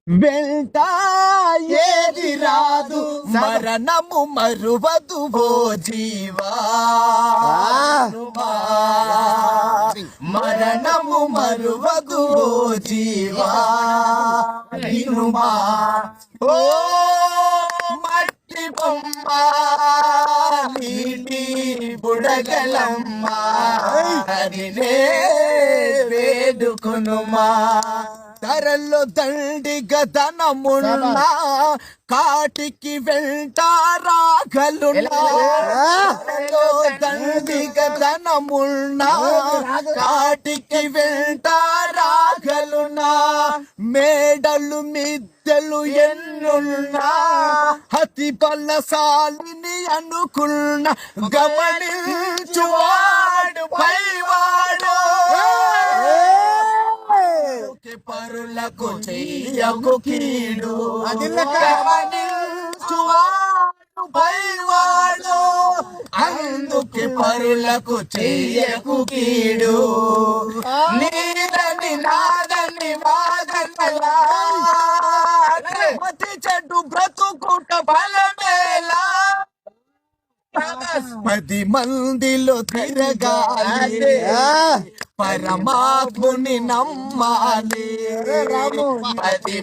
వెంట ఏది రాదు మరణము మరువదు ఓ జీవా, మరణము మరువదు ఓ జీవా వినుమా. ఓ మట్టి బొమ్మ నీటి బుడగలమ్మ హరినే వేడుకొనుమా. ధరల్లో దండిగా ధనమున్నా కాటికి వెంట రాగలున్నా, దండిగా ధనమున్నా కాటికి వెంట రాగలున్నా. మేడలు మిద్దెలు ఎన్నున్నా అతి బలశాలిని అనుకున్నా, గమనించువాడు పైవాడు. పరులకు చెయ్యకు కీడు, గమనించువాడు పైవాడు. అందుకే పరులకు చెయ్యకు కీడు. నీదని నాదని వాదనలా మతి చెడ్డు బ్రతుకుట బలమేలా. 10 మందిలో తిరగాలి, పరమాత్ముని నమ్మాలి. 10